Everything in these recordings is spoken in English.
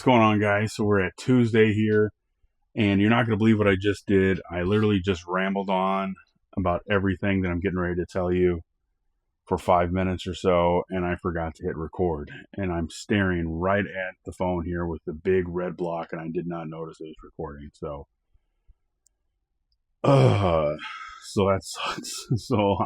What's going on, guys? So we're at Tuesday here, and you're not going to believe what I just did. I literally just rambled on about everything that I'm getting ready to tell you for 5 minutes or so, and I forgot to hit record. And I'm staring right at the phone here with the big red block, and I did not notice it was recording. So that sucks. So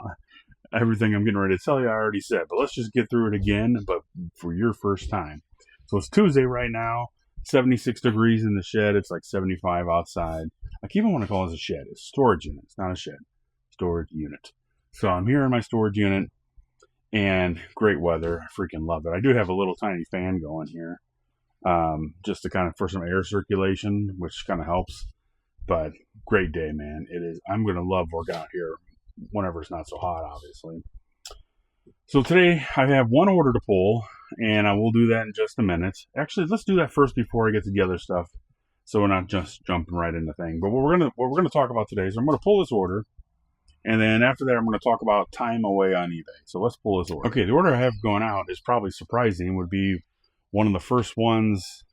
everything I'm getting ready to tell you, I already said, but let's just get through it again, but for your first time. So it's Tuesday right now, 76 degrees in the shed. It's like 75 outside. I keep on want to call this a shed. It's a storage unit. It's not a shed. Storage unit. So I'm here in my storage unit, and great weather. I freaking love it. I do have a little tiny fan going here, just to kind of for some air circulation, which kind of helps. But great day, man. It is. I'm going to love working out here whenever it's not so hot, obviously. So today I have one order to pull, and I will do that in just a minute. Actually, let's do that first before I get to the other stuff, so we're not just jumping right into things. But what we're gonna talk about today is I'm gonna pull this order, and then after that I'm gonna talk about time away on eBay. So let's pull this order. Okay, the order I have going out is probably surprising. Would be one of the first ones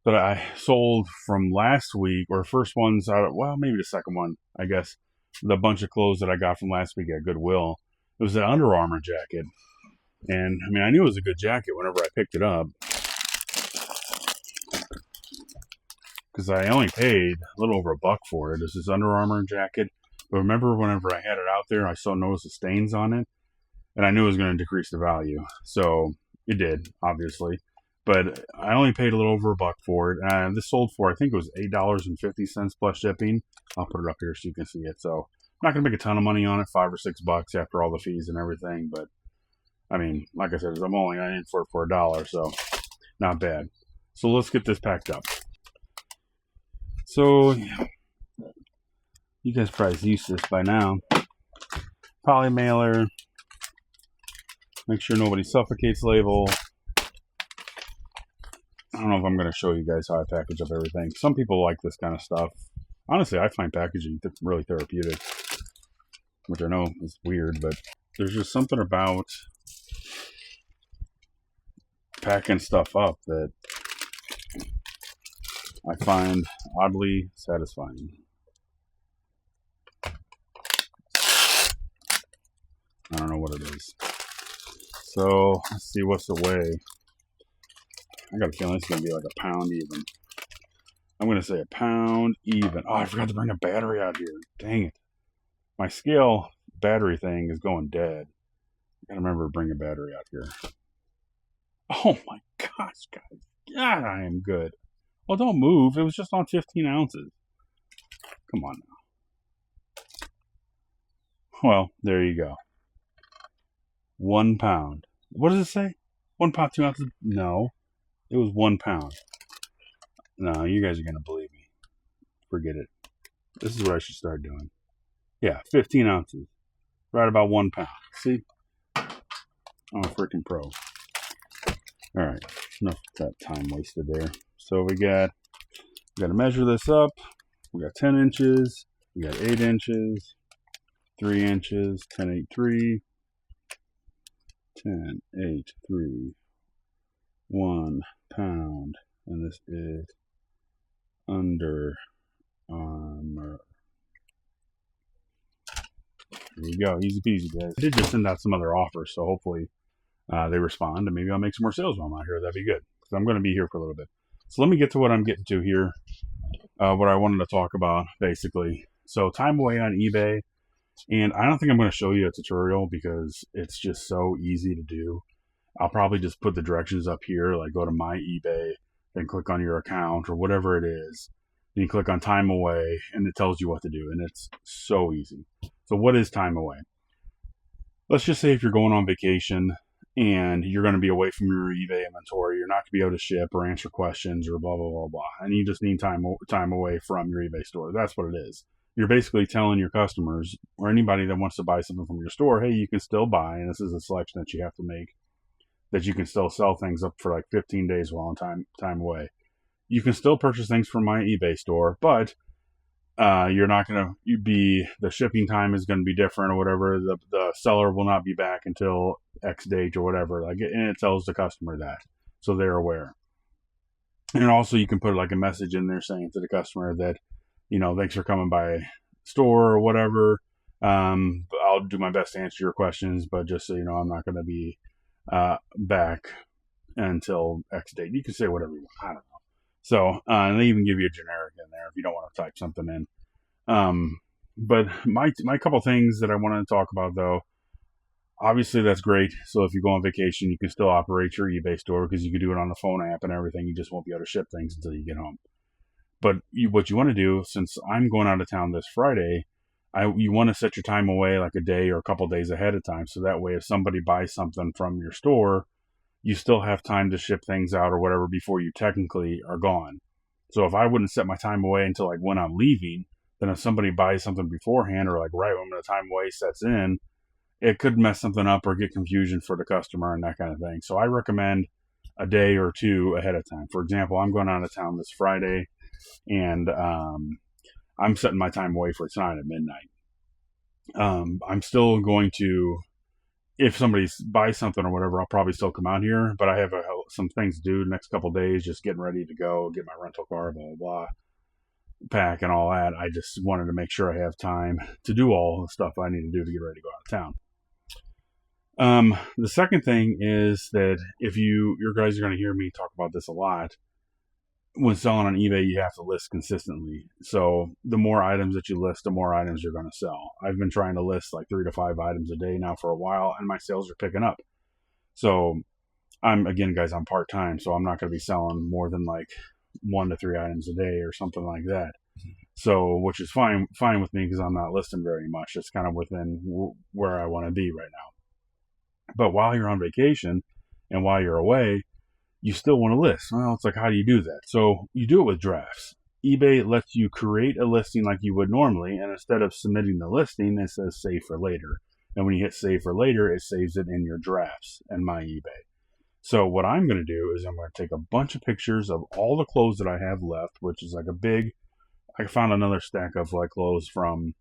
that I sold from last week, or first ones out of, well, maybe the second one, I guess. The bunch of clothes that I got from last week at Goodwill. It was an Under Armour jacket. And, I mean, I knew it was a good jacket whenever I picked it up. Because I only paid a little over $1 for it. It's this Under Armour jacket. But remember whenever I had it out there, I still noticed the stains on it. And I knew it was going to decrease the value. So, it did, obviously. But I only paid a little over $1 for it. And this sold for, I think it was $8.50 plus shipping. I'll put it up here so you can see it. So, I'm not going to make a ton of money on it, $5 or $6 after all the fees and everything. But, I mean, like I said, I'm only in for it for $1, so not bad. So let's get this packed up. So, you guys probably used to this by now. Poly mailer. Make sure nobody suffocates label. I don't know if I'm going to show you guys how I package up everything. Some people like this kind of stuff. Honestly, I find packaging really therapeutic, which I know is weird, but there's just something about packing stuff up that I find oddly satisfying. I don't know what it is. So, let's see what's the weigh. I got a feeling it's going to be like a pound even. I'm going to say a pound even. Oh, I forgot to bring a battery out here. Dang it. My scale battery thing is going dead. I got to remember to bring a battery out here. Oh my gosh, guys. God, I am good. Well, don't move. It was just on 15 ounces. Come on now. Well, there you go. 1 pound. What does it say? 1 pound, 2 ounces? No. It was 1 pound. No, you guys are going to believe me. Forget it. This is what I should start doing. Yeah, 15 ounces. Right about 1 pound. See? I'm a freaking pro. Alright, enough of that time wasted there. So we got to measure this up. We got 10 inches. We got 8 inches. 3 inches. 10, 8, 3. 10, 8, 3. 1 pound. And this is Under Armour. There you go. Easy peasy, guys. I did just send out some other offers, so hopefully they respond, and maybe I'll make some more sales while I'm out here. That'd be good, because I'm going to be here for a little bit. So let me get to what I'm getting to here, what I wanted to talk about, basically. So time away on eBay, and I don't think I'm going to show you a tutorial, because it's just so easy to do. I'll probably just put the directions up here, like go to my eBay, then click on your account, or whatever it is. Then you click on time away, and it tells you what to do, and it's so easy. So what is time away? Let's just say if you're going on vacation and you're going to be away from your eBay inventory, you're not going to be able to ship or answer questions or blah, blah, blah, blah. And you just need time away from your eBay store. That's what it is. You're basically telling your customers or anybody that wants to buy something from your store, hey, you can still buy, and this is a selection that you have to make, that you can still sell things up for like 15 days while on time away. You can still purchase things from my eBay store, but you're not going to be, the shipping time is going to be different or whatever. The seller will not be back until X date or whatever. Like, and it tells the customer that, so they're aware. And also you can put like a message in there saying to the customer that, thanks for coming by store or whatever. I'll do my best to answer your questions, but just so you know, I'm not going to be back until X date. You can say whatever you want. I don't know. So, and they even give you a generic in there if you don't want to type something in. But my couple things that I wanted to talk about, though, obviously that's great. So if you go on vacation, you can still operate your eBay store because you can do it on the phone app and everything. You just won't be able to ship things until you get home. But what you want to do, since I'm going out of town this Friday, you want to set your time away like a day or a couple days ahead of time. So that way, if somebody buys something from your store, you still have time to ship things out or whatever before you technically are gone. So if I wouldn't set my time away until like when I'm leaving, then if somebody buys something beforehand or like right when the time away sets in, it could mess something up or get confusion for the customer and that kind of thing. So I recommend a day or two ahead of time. For example, I'm going out of town this Friday, and I'm setting my time away for tonight at midnight. I'm still going to, if somebody buys something or whatever, I'll probably still come out here, but I have some things to do the next couple of days, just getting ready to go, get my rental car, blah, blah, blah, pack and all that. I just wanted to make sure I have time to do all the stuff I need to do to get ready to go out of town. The second thing is that if your guys are going to hear me talk about this a lot, when selling on eBay, you have to list consistently. So the more items that you list, the more items you're going to sell. I've been trying to list like 3 to 5 items a day now for a while, and my sales are picking up. So I'm part-time, so I'm not going to be selling more than like 1 to 3 items a day or something like that. So, which is fine with me because I'm not listing very much. It's kind of within where I want to be right now. But while you're on vacation and while you're away, you still want to list. Well, it's like, how do you do that? So you do it with drafts. eBay lets you create a listing like you would normally, and instead of submitting the listing, it says save for later. And when you hit save for later, it saves it in your drafts in my eBay. So what I'm going to do is I'm going to take a bunch of pictures of all the clothes that I have left, which is like I found another stack of like clothes from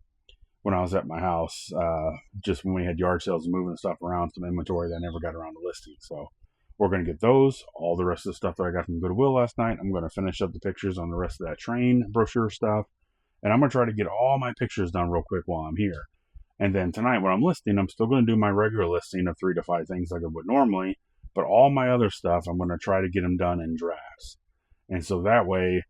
when I was at my house, just when we had yard sales and moving stuff around, some inventory that I never got around to listing. So we're going to get those, all the rest of the stuff that I got from Goodwill last night. I'm going to finish up the pictures on the rest of that train brochure stuff. And I'm going to try to get all my pictures done real quick while I'm here. And then tonight when I'm listing, I'm still going to do my regular listing of 3 to 5 things like I would normally. But all my other stuff, I'm going to try to get them done in drafts. And so that way,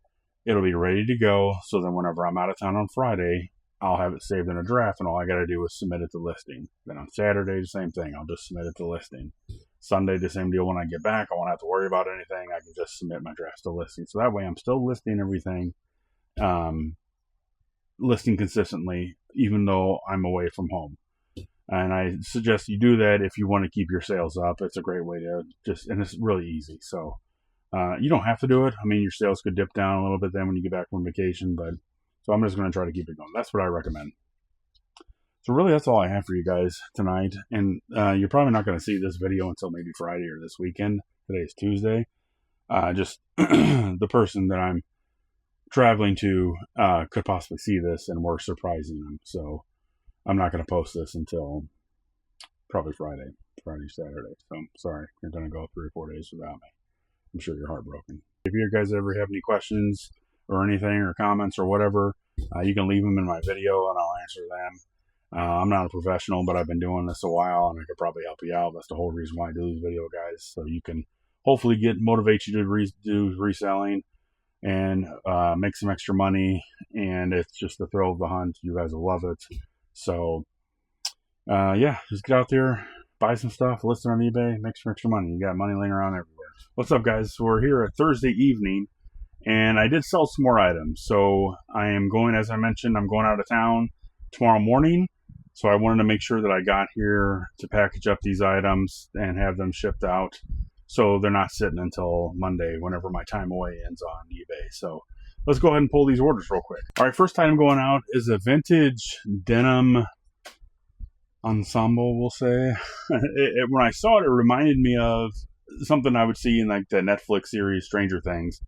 it'll be ready to go. So then whenever I'm out of town on Friday, I'll have it saved in a draft, and all I got to do is submit it to listing. Then on Saturday, the same thing. I'll just submit it to listing. Sunday, the same deal. When I get back, I won't have to worry about anything. I can just submit my drafts to listing. So that way I'm still listing everything, listing consistently, even though I'm away from home. And I suggest you do that if you want to keep your sales up. It's a great way to and it's really easy. So you don't have to do it. I mean, your sales could dip down a little bit then when you get back from vacation, but so I'm just going to try to keep it going. That's what I recommend. So really, that's all I have for you guys tonight. And you're probably not going to see this video until maybe Friday or this weekend. Today is Tuesday. Just the person that I'm traveling to could possibly see this, and we're surprising them. So I'm not going to post this until probably Friday, Saturday. So I'm sorry, you're going to go 3 or 4 days without me. I'm sure you're heartbroken. If you guys ever have any questions or anything or comments or whatever, you can leave them in my video and I'll answer them. I'm not a professional, but I've been doing this a while and I could probably help you out. That's the whole reason why I do these video guys. So you can hopefully motivate you to do reselling and make some extra money. And it's just the thrill of the hunt. You guys will love it. So yeah, just get out there, buy some stuff, list it on eBay, make some extra money. You got money laying around everywhere. What's up, guys? So we're here at Thursday evening, and I did sell some more items. So I am going, as I mentioned, I'm going out of town tomorrow morning. So I wanted to make sure that I got here to package up these items and have them shipped out so they're not sitting until Monday whenever my time away ends on eBay. So let's go ahead and pull these orders real quick. All right, first item going out is a vintage denim ensemble, we'll say. When I saw it, it reminded me of something I would see in like the Netflix series Stranger Things.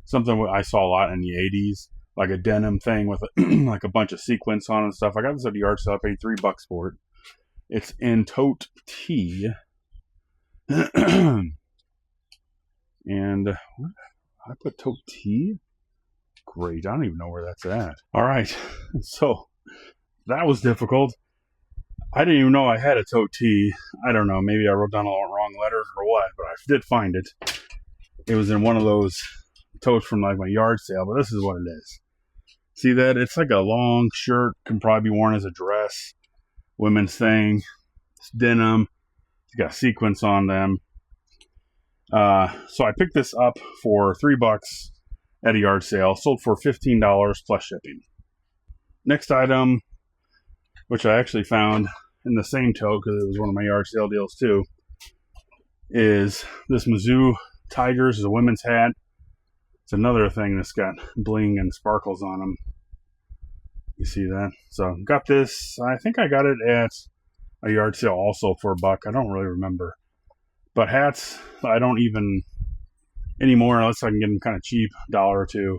Something I saw a lot in the 80s, like a denim thing with like a bunch of sequins on and stuff. I got this at the yard sale. I paid $3 for it. It's in tote tee. And I put tote tea? Great. I don't even know where that's at. All right. So that was difficult. I didn't even know I had a tote tea. I don't know. Maybe I wrote down a wrong letter or what, but I did find it. It was in one of those totes from like my yard sale, but this is what it is. See that? It's like a long shirt, can probably be worn as a dress. Women's thing. It's denim. It's got sequins on them. So I picked this up for $3 at a yard sale. Sold for $15 plus shipping. Next item, which I actually found in the same tote because it was one of my yard sale deals too, is this Mizzou Tigers. Is a women's hat. It's another thing that's got bling and sparkles on them. You see that? So got this. I think I got it at a yard sale also for $1. I don't really remember. But hats, I don't even anymore unless I can get them kind of cheap, $1 or $2.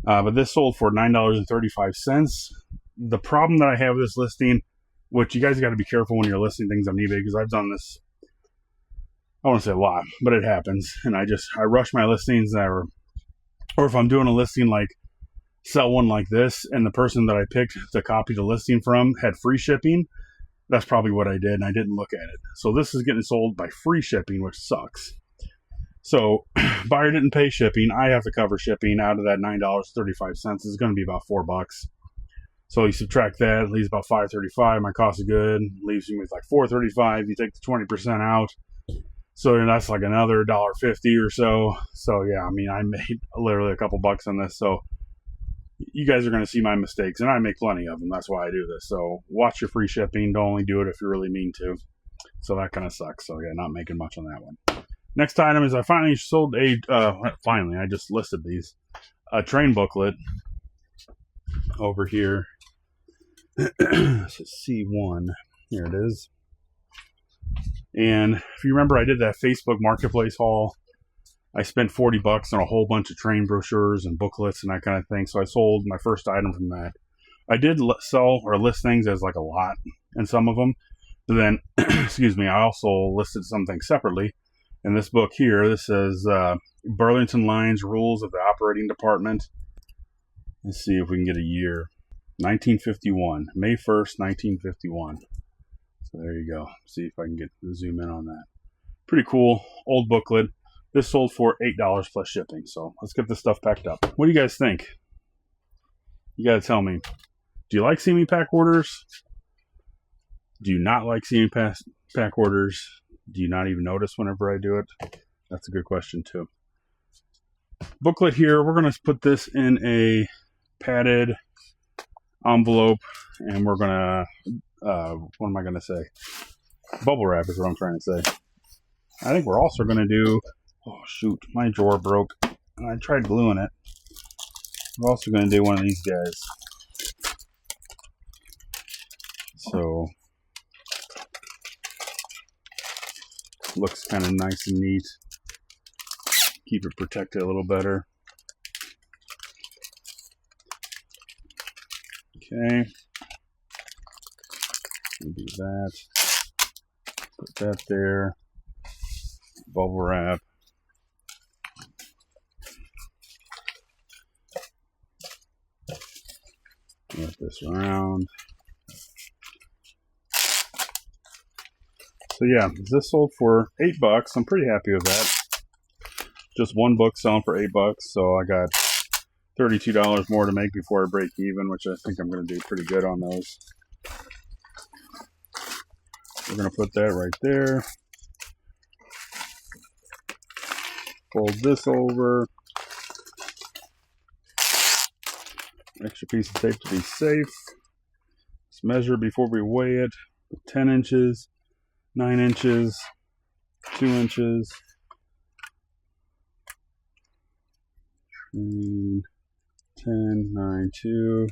But this sold for $9.35. The problem that I have with this listing, which you guys got to be careful when you're listing things on eBay, because I've done this, I want to say a lot, but it happens. And I rush my listings, or if I'm doing a listing like sell one like this, and the person that I picked to copy the listing from had free shipping, that's probably what I did, and I didn't look at it. So this is getting sold by free shipping, which sucks. So buyer didn't pay shipping. I have to cover shipping. Out of that $9.35 is going to be about $4. So you subtract that, it leaves about $5.35. My cost of good leaves me with like $4.35. You take the 20% out. So that's like another $1.50 or so. So yeah, I mean, I made literally a couple bucks on this. So you guys are going to see my mistakes, and I make plenty of them. That's why I do this. So watch your free shipping. Don't only do it if you really mean to. So that kind of sucks. So yeah, not making much on that one. Next item is I finally sold I just listed these. A train booklet over here. It's C1. Here it is. And if you remember, I did that Facebook Marketplace haul. I spent $40 on a whole bunch of train brochures and booklets and that kind of thing. So I sold my first item from that. I did sell or list things as like a lot in some of them. But then, excuse me, I also listed something separately. In this book here, this says Burlington Lines Rules of the Operating Department. Let's see if we can get a year. 1951. May 1st, 1951. So there you go. See if I can get zoom in on that. Pretty cool. Old booklet. This sold for $8 plus shipping. So let's get this stuff packed up. What do you guys think? You got to tell me. Do you like seeing me pack orders? Do you not like seeing me pack orders? Do you not even notice whenever I do it? That's a good question too. Booklet here. We're going to put this in a padded envelope, and we're going to, what am I going to say? Bubble wrap is what I'm trying to say. I think we're also going to do, oh shoot, my drawer broke, and I tried gluing it. We're also going to do one of these guys. So, looks kind of nice and neat. Keep it protected a little better. Okay. We'll do that. Put that there. Bubble wrap. Wrap this around. So yeah, this sold for $8. I'm pretty happy with that. Just one book selling for $8, so I got $32 more to make before I break even, which I think I'm going to do pretty good on those. We're going to put that right there. Fold this over. Extra piece of tape to be safe. Let's measure before we weigh it. 10 inches, 9 inches, 2 inches. 10, 9, 2.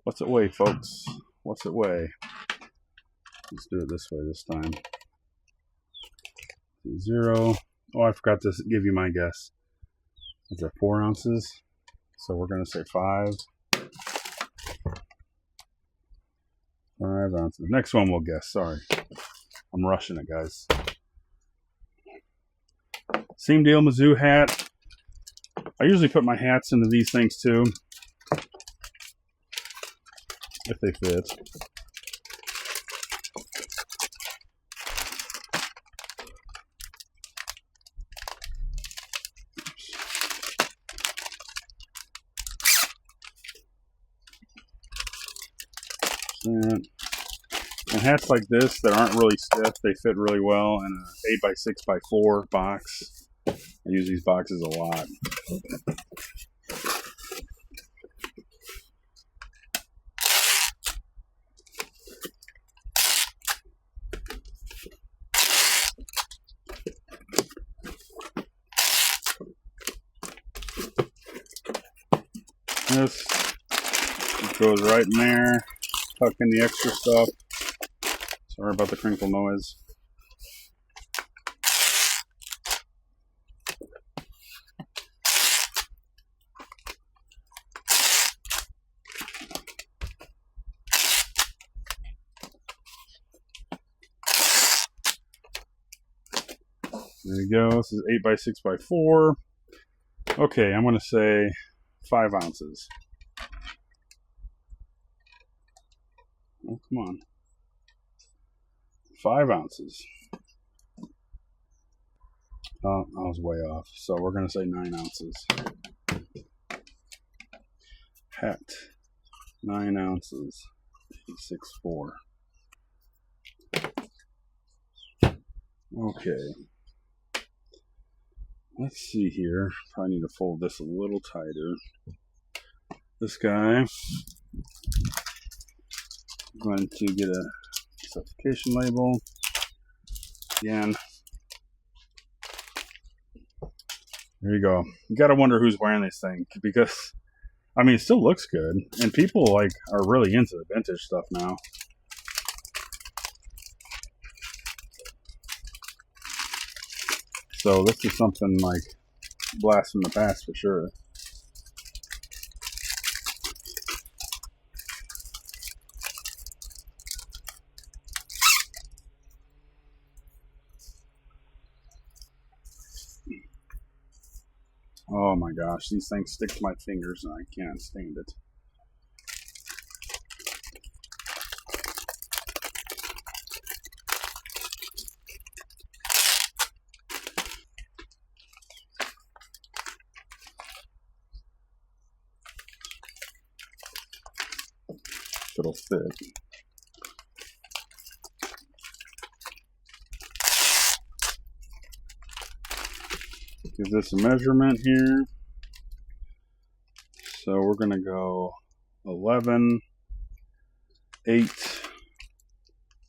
What's it weigh, folks? What's it weigh? Let's do it this way this time. 0. Oh, I forgot to give you my guess. Is that 4 ounces? So we're going to say 5. 5 ounces. Next one we'll guess. Sorry. I'm rushing it, guys. Same deal, Mizzou hat. I usually put my hats into these things too, if they fit. And hats like this that aren't really stiff, they fit really well in an 8x6x4 box. I use these boxes a lot. This goes right in there. Tuck in the extra stuff. Sorry about the crinkle noise. There you go. This is 8x6x4. Okay, I'm going to say 5 ounces. Oh, come on. 5 ounces. Oh, I was way off. So we're going to say 9 ounces. Hat. 9 ounces. 864. Okay. Let's see here. Probably need to fold this a little tighter. This guy. I'm going to get a specification label. Again. There you go. You gotta wonder who's wearing this thing, because I mean it still looks good, and people like are really into the vintage stuff now. So this is something like blast from the past for sure. Oh my gosh, these things stick to my fingers and I can't stand it. It'll fit. Give this a measurement here. So we're going to go 11, 8,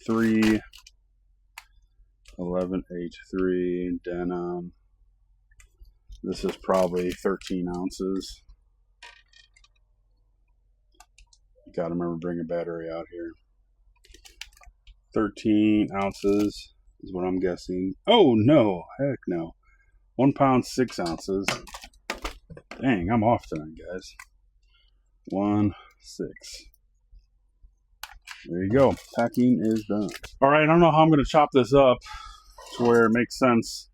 3, 11, 8, 3, denim. This is probably 13 ounces. Got to remember to bring a battery out here. 13 ounces is what I'm guessing. Oh no, heck no. 1 pound 6 ounces. Dang, I'm off tonight, guys. 1, 6. There you go. Packing is done. Alright, I don't know how I'm going to chop this up to where it makes sense,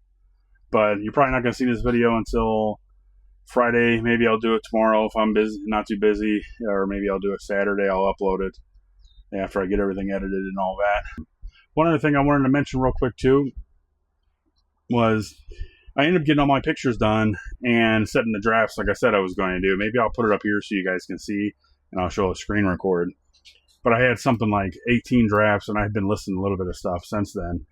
but you're probably not going to see this video until Friday. Maybe I'll do it tomorrow if I'm busy, not too busy, or maybe I'll do it Saturday. I'll upload it after I get everything edited and all that. One other thing I wanted to mention real quick too was I ended up getting all my pictures done and setting the drafts like I said I was going to do. Maybe I'll put it up here so you guys can see, and I'll show a screen record. But I had something like 18 drafts, and I've been listing a little bit of stuff since then.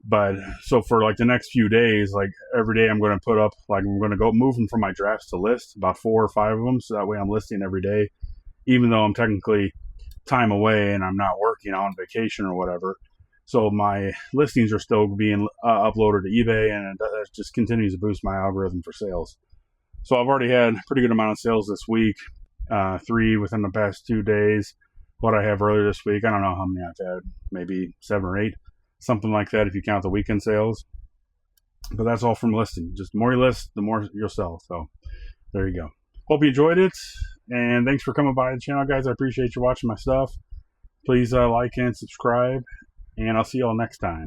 But so for like the next few days, like every day I'm going to put up, like I'm going to go moving from my drafts to list, about 4 or 5 of them. So that way I'm listing every day, even though I'm technically time away and I'm not working on vacation or whatever. So my listings are still being uploaded to eBay, and it just continues to boost my algorithm for sales. So I've already had a pretty good amount of sales this week, 3 within the past 2 days. What I have earlier this week, I don't know how many I've had, maybe 7 or 8, something like that if you count the weekend sales. But that's all from listing. Just the more you list, the more you'll sell. So there you go. Hope you enjoyed it, and thanks for coming by the channel, guys. I appreciate you watching my stuff. Please like and subscribe, and I'll see you all next time.